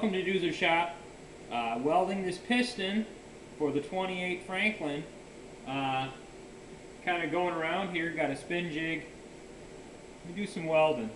welcome to Doozer Shop. Welding this piston for the 28 Franklin. Kind of going around here, got a spin jig. Let me do some welding.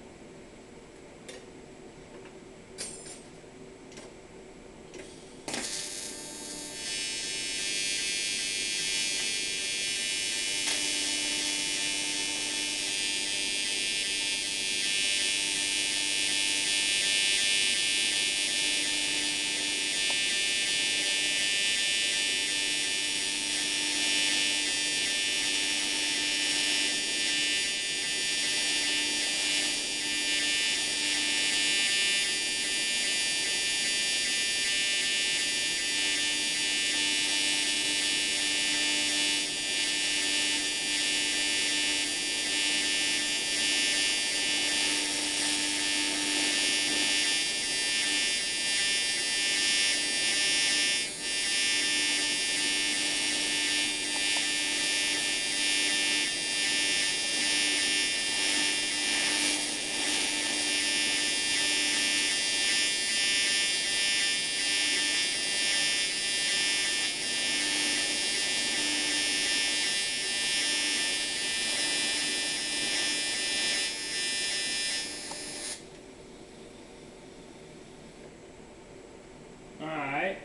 Alright.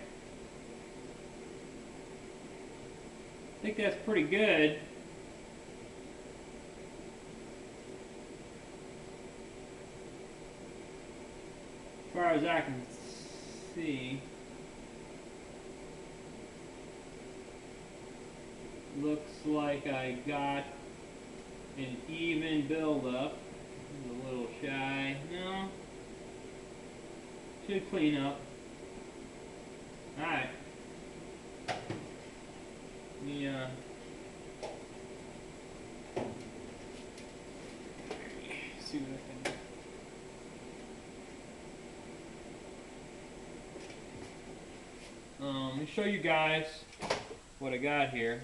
I think that's pretty good. As far as I can see. Looks like I got an even buildup. A little shy. No. Should clean up. Alright. See what I can do. Let me show you guys what I got here.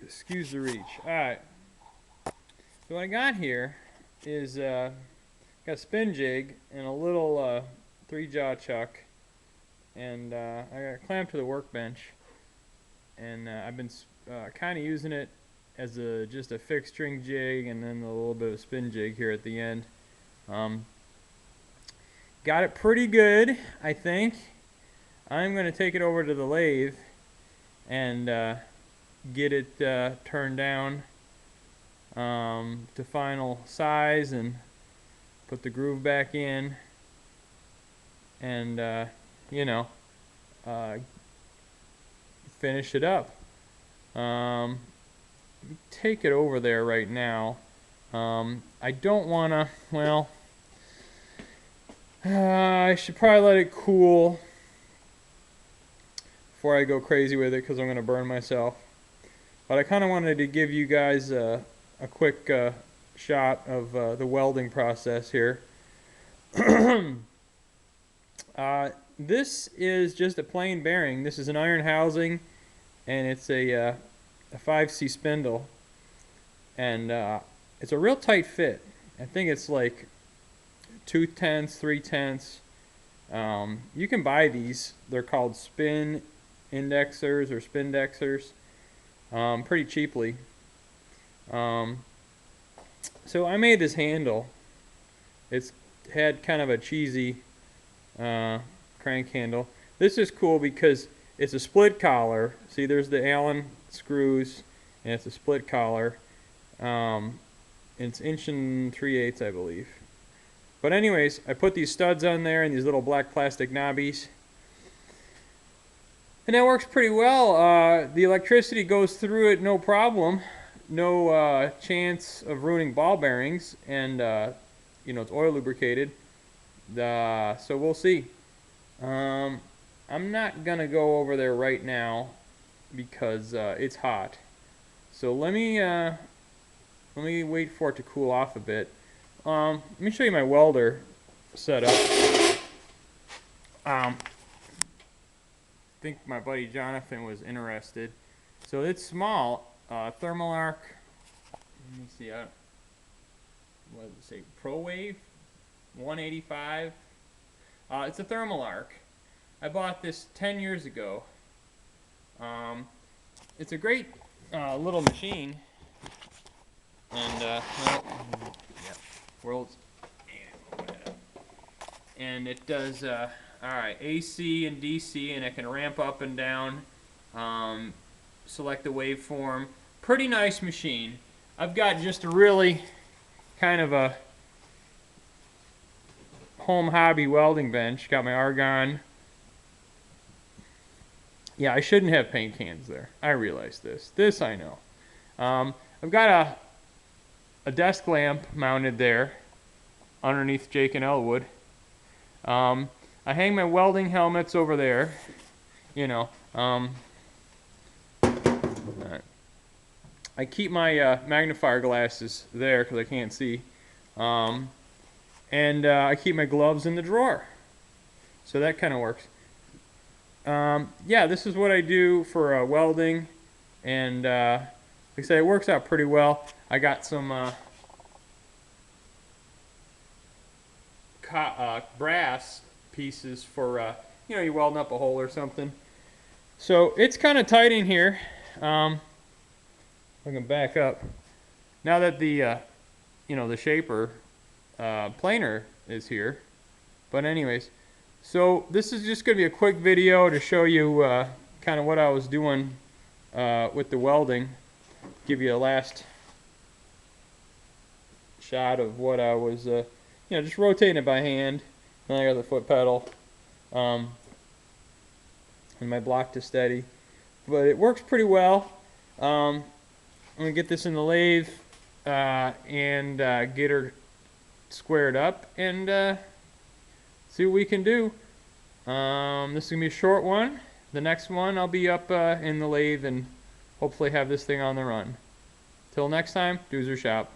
Excuse the reach. Alright. So what I got here is got a spin jig and a little 3-jaw chuck, and I got it clamped to the workbench, and I've been kind of using it as just a fixed string jig and then a little bit of spin jig here at the end. Got it pretty good, I think. I'm going to take it over to the lathe and get it turned down to final size and put the groove back in, and finish it up. Take it over there right now. I don't want to, well, I should probably let it cool before I go crazy with it, because I'm going to burn myself. But I kind of wanted to give you guys a quick shot of the welding process here. This is just a plain bearing. This is an iron housing, and it's a 5C spindle, and it's a real tight fit. I think it's like 2/10, 3/10. You can buy these. They're called spin indexers or spindexers. Pretty cheaply. So I made this handle. It's had kind of a cheesy crank handle. This is cool because it's a split collar. See, there's the Allen screws, and it's a split collar. It's 1 3/8, I believe. But anyways, I put these studs on there and these little black plastic knobbies. And that works pretty well. The electricity goes through it no problem. No chance of ruining ball bearings, and it's oil lubricated. So we'll see. I'm not gonna go over there right now because it's hot. So let me wait for it to cool off a bit. Let me show you my welder setup. think my buddy Jonathan was interested. So it's small, thermal arc. Let me see, what does it say? Pro Wave 185. It's a thermal arc. I bought this 10 years ago. It's a great little machine, and well, yeah, world's, and it does all right, AC and DC, and it can ramp up and down. Select the waveform. Pretty nice machine. I've got just a really kind of a home hobby welding bench. Got my argon. Yeah, I shouldn't have paint cans there. I realize this. This I know. I've got a desk lamp mounted there underneath Jake and Elwood. I hang my welding helmets over there. You know. I keep my magnifier glasses there because I can't see. And I keep my gloves in the drawer. So that kind of works. Yeah, this is what I do for welding, and like I say, it works out pretty well. I got some brass pieces for you know, you're welding up a hole or something. So it's kind of tight in here. I can back up. Now that the you know, the shaper planer is here, but anyways. So this is just going to be a quick video to show you kind of what I was doing with the welding. Give you a last shot of what I was, you know, just rotating it by hand. And I got the foot pedal and my block to steady. But it works pretty well. I'm going to get this in the lathe and get her squared up and see what we can do. This is going to be a short one. The next one I'll be up in the lathe and hopefully have this thing on the run. Till next time, Doozer Shop.